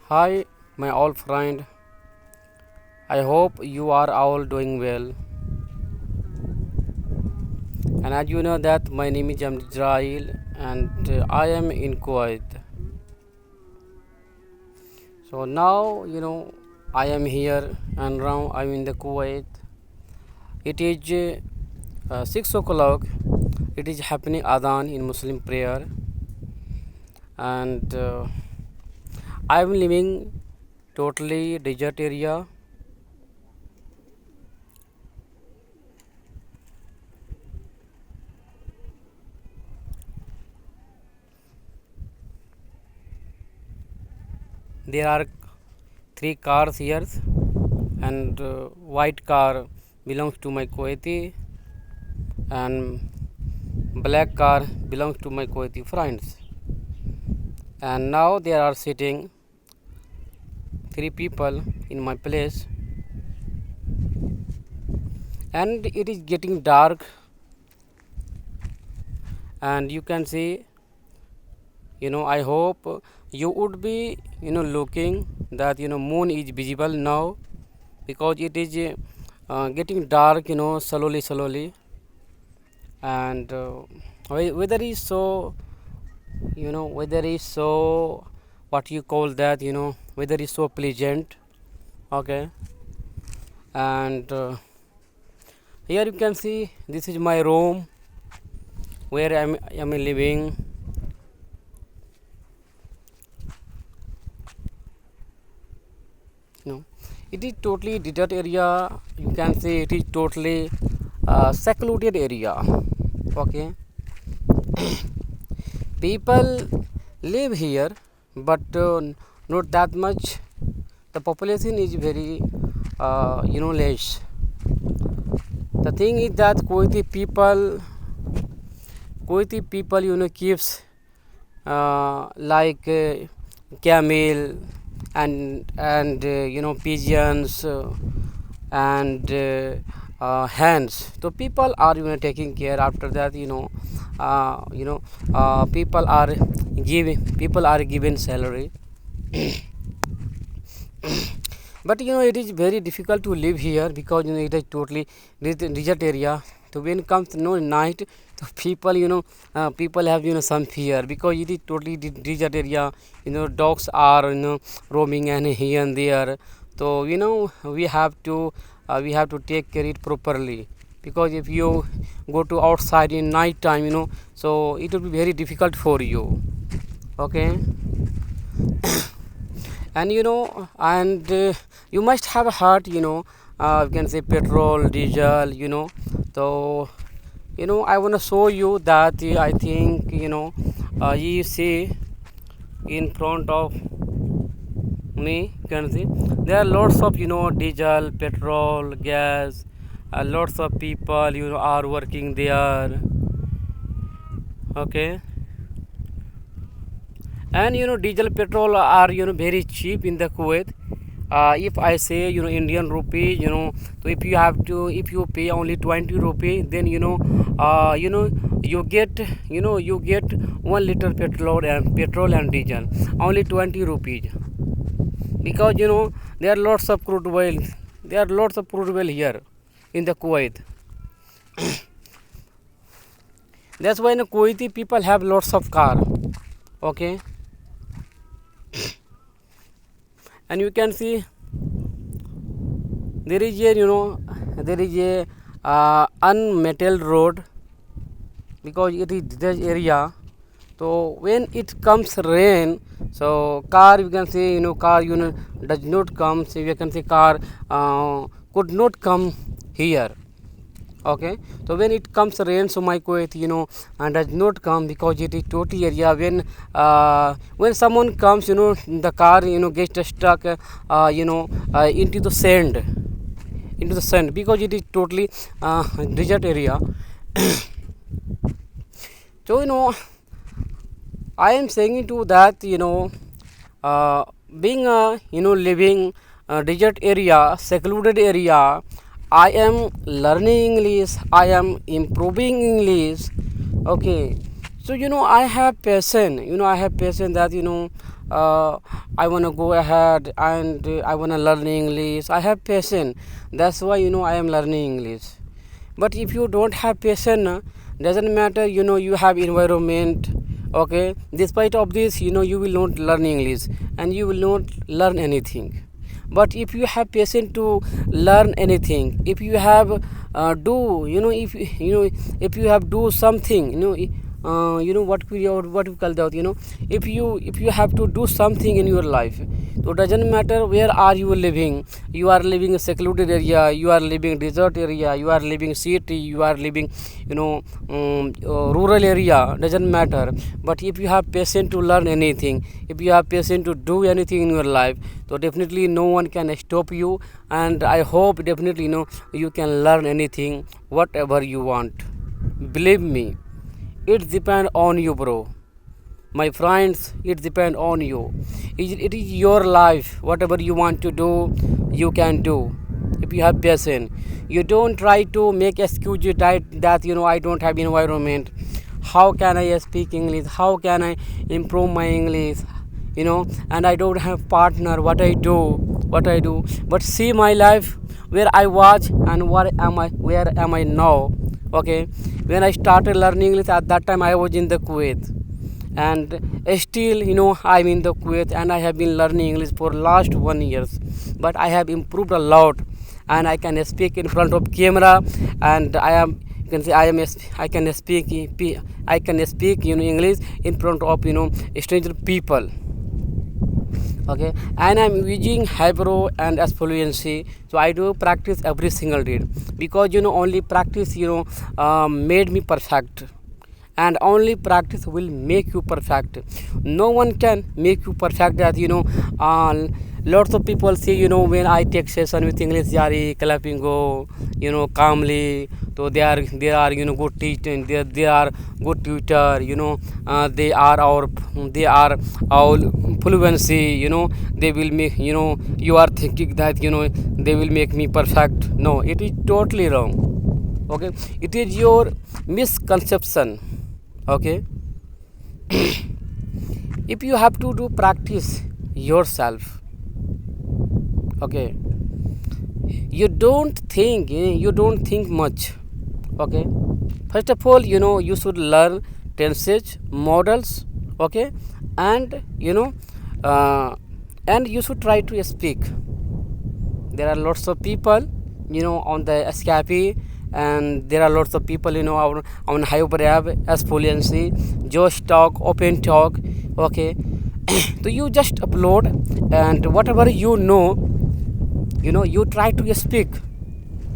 Hi, my old friend. I hope you are all doing well. And as you know that my name is Israel and I am in Kuwait. So now I am here and now I'm in the Kuwait. It is 6 o'clock. It is happening Adhan in Muslim prayer, and I am living totally desert area. There are three cars here, and white car belongs to my Kuwaiti, and black car belongs to my Kuwaiti friends. And now there are sitting three people in my place, and it is getting dark, and you can see, I hope you would be looking that moon is visible now, because it is getting dark, slowly, and weather is so, weather is so, what you call that, weather is so pleasant. Okay. And here you can see, this is my room where I'm living. It is totally desert area. You can see it is totally secluded area. Okay. People live here, but not that much. The population is very less. The thing is that Kuwaiti people keeps like camel and pigeons and hens. So people are taking care. After that, people are given salary. But it is very difficult to live here, because it is totally desert area. So when it comes night, so people have some fear, because it is totally desert area. Dogs are roaming and here and there. So we have to take care it properly, because if you go to outside in night time, so it will be very difficult for you. Okay. And you must have heard, you can say petrol, diesel, so I want to show you that. I think you see in front of me, you can see there are lots of diesel, petrol, gas, lots of people are working there. Okay. And diesel, petrol are very cheap in the Kuwait. If I say Indian rupee, so if you pay only 20 rupee, then you get 1 liter petrol and diesel only 20 rupees, because there are lots of crude oil here in the Kuwait. That's why Kuwaiti people have lots of car. Okay. And you can see there is a unmetalled road, because it is this area. So when it comes rain, so car, you can see car does not come. So you can see car could not come here. Okay. So when it comes rain, so my Kuwait and does not come, because it is total area. When someone comes, the car gets stuck into the sand, because it is totally desert area. So I am saying to that, being a living desert area, secluded area, I am learning English, I am improving English. Okay. So I have passion, that I want to go ahead and I want to learn English. I have passion. That's why I am learning English. But if you don't have passion, doesn't matter. You have environment. Okay. Despite of this, you will not learn English and you will not learn anything. But if you have patience to learn anything, if you have do if you have do something, what we call that, if you have to do something in your life, so it doesn't matter where are you living. You are living a secluded area, you are living desert area, you are living city, you are living rural area, doesn't matter. But if you have patience to learn anything, if you have patience to do anything in your life, so definitely no one can stop you. And I hope definitely you can learn anything whatever you want. Believe me, it depends on you, bro. My friends, it depends on you. It is your life. Whatever you want to do, you can do. If you have patience, you don't try to make excuses that I don't have environment. How can I speak English? How can I improve my English? And I don't have partner. What I do. But see my life, where I was and where am I now. Okay, when I started learning English, at that time I was in the Kuwait, and still I'm in the Kuwait, and I have been learning English for last 1 years. But I have improved a lot, and I can speak in front of camera, and you can say I can speak English in front of stranger people. Okay, and I'm using Hypro and as fluency. So I do practice every single day, because only practice made me perfect, and only practice will make you perfect. No one can make you perfect. That lots of people say, when I take session with English Jari clapping go, calmly. So they are good teacher, they are good tutor, they are our fluency. They will make, you are thinking that they will make me perfect. No, it is totally wrong. Okay, it is your misconception. Okay, if you have to do practice yourself, okay, you don't think much. Okay, first of all, you should learn tenses, models. Okay, and uh, and you should try to speak. There are lots of people on the escape, and there are lots of people on Hyperab as fluency, just talk, open talk. Okay, so you just upload, and whatever you try to speak.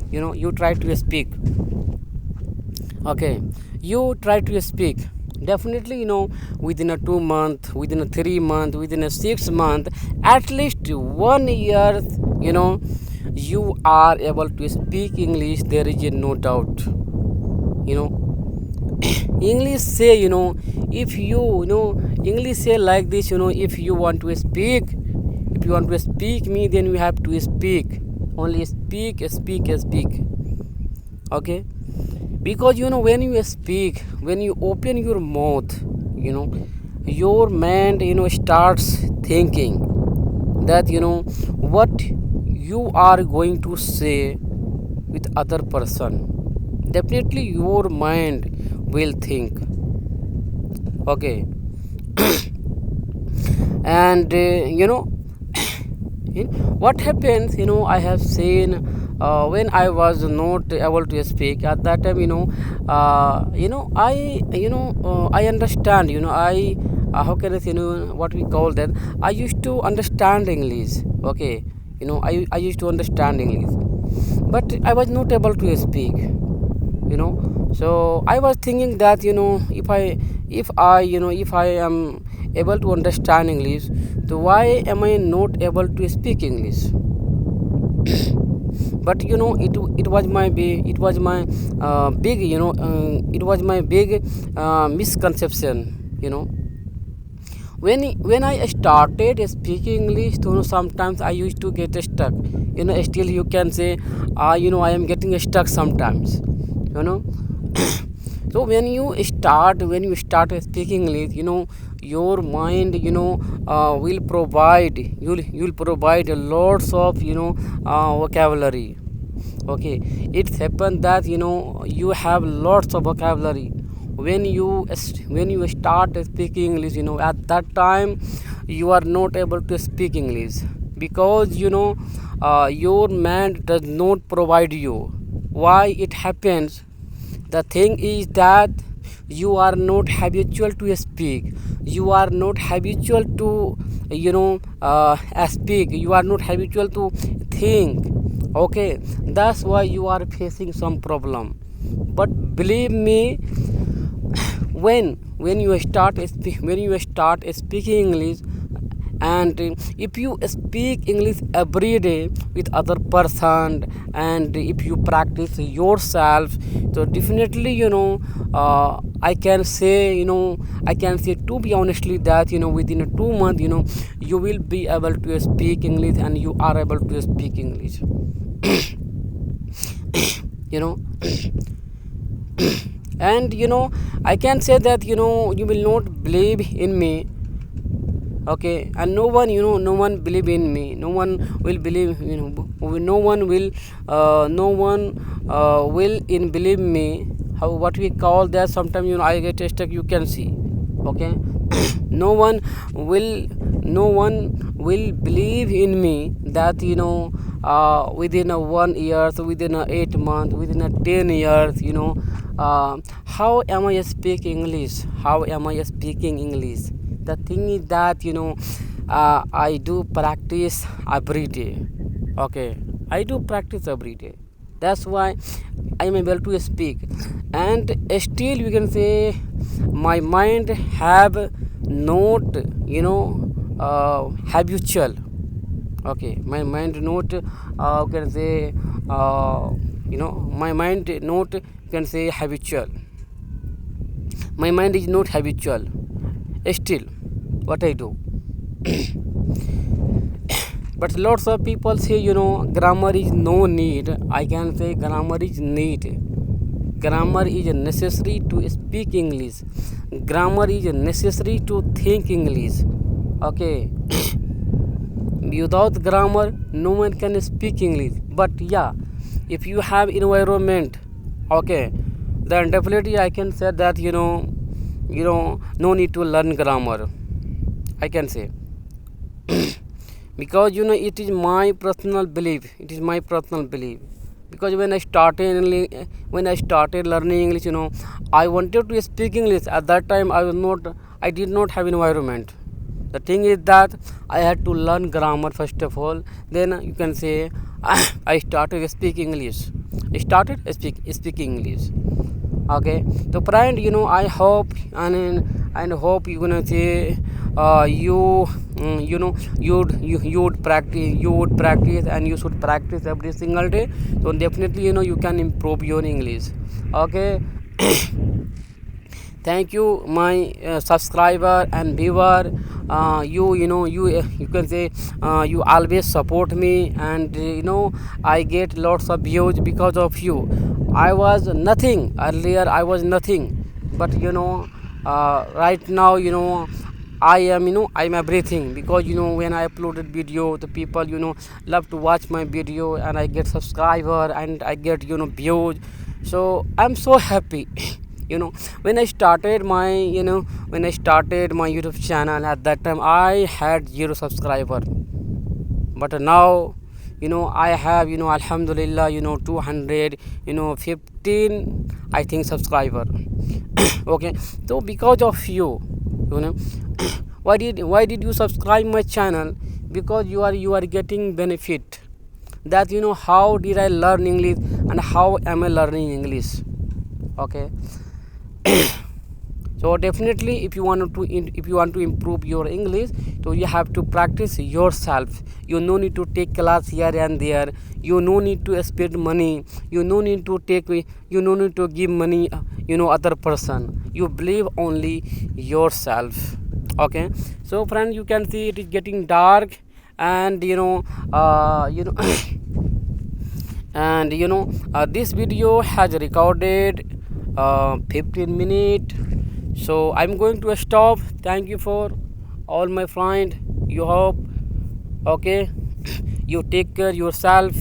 You try to speak. Okay, you try to speak. Definitely, within a 2 month, within a 3 month, within a 6 month, at least 1 year, you are able to speak English. There is no doubt. You know, English say, if English say like this, if you want to speak, me, then you have to speak. Only speak, speak, speak. Okay, because when you speak, when you open your mouth, your mind starts thinking that what you are going to say with other person. Definitely your mind will think. Okay, and what happens, I have seen, when I was not able to speak at that time, I understand, I how can I say, what we call that, I used to understand English. Okay, I used to understand English, but I was not able to speak. So I was thinking that if I am able to understand English, so why am I not able to speak English? But it was my big, it was my big misconception. When I started speaking English, sometimes I used to get stuck. Still you can say, I am getting stuck sometimes. So when you start speaking English, your mind, will provide, you'll provide lots of, vocabulary. Okay, it's happened that you have lots of vocabulary when you start speaking English. At that time you are not able to speak English because your mind does not provide you. Why it happens? The thing is that you are not habitual to speak, you are not habitual to speak, you are not habitual to think. Okay, that's why you are facing some problem. But believe me, when you start speaking English, and if you speak English every day with other person, and if you practice yourself, so definitely I can say, to be honestly, that within a 2 month you will be able to speak English, and you are able to speak English. you know and I can say that you will not believe in me. Okay, and no one believe in me, no one will believe, no one will in believe me. How, what we call that, sometimes I get stuck, you can see. Okay, no one will no one will believe in me that within a 1 year, so within a 8 months, within a 10 years, how am I speaking English, how am I speaking English. The thing is that I do practice every day. Okay, I do practice every day, that's why I am able to speak. And still you can say my mind have not habitual. Okay, my mind not can say my mind not can say habitual, my mind is not habitual. Still what I do, but lots of people say grammar is no need. I can say grammar is need. Grammar is necessary to speak English, grammar is necessary to think English. Okay, without grammar no one can speak English. But yeah, if you have environment, okay, then definitely I can say that no need to learn grammar, I can say. Because it is my personal belief, it is my personal belief. Because when I started learning English, I wanted to speak English. At that time I did not have environment. The thing is that I had to learn grammar first of all, then you can say I started speaking English, speaking English. Okay, so friend, I hope, and hope you gonna say you you would practice, and you should practice every single day. So definitely you can improve your English. Okay. Thank you, my subscriber and viewer. You can say you always support me, and I get lots of views because of you. I was nothing earlier, I was nothing, but right now I am I'm everything. Because when I uploaded video, the people love to watch my video, and I get subscriber, and I get views. So I'm so happy. you know when I started my YouTube channel, at that time I had 0 subscriber. But now I have alhamdulillah 215 I think subscriber. Okay, so because of you know why did you subscribe my channel? Because you are getting benefit, that how did I learn English, and how am I learning English. Okay. So definitely, if you want to improve your English, so you have to practice yourself. You no need to take class here and there, you no need to spend money, you no need to give money other person. You believe only yourself. Okay, so friend, you can see it is getting dark, and and this video has recorded 15 minutes. So I'm going to stop. Thank you for all my friend. You hope, okay, you take care yourself,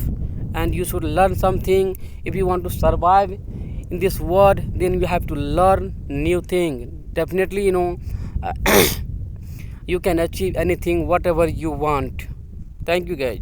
and you should learn something. If you want to survive in this world, then you have to learn new thing. Definitely, you can achieve anything whatever you want. Thank you, guys.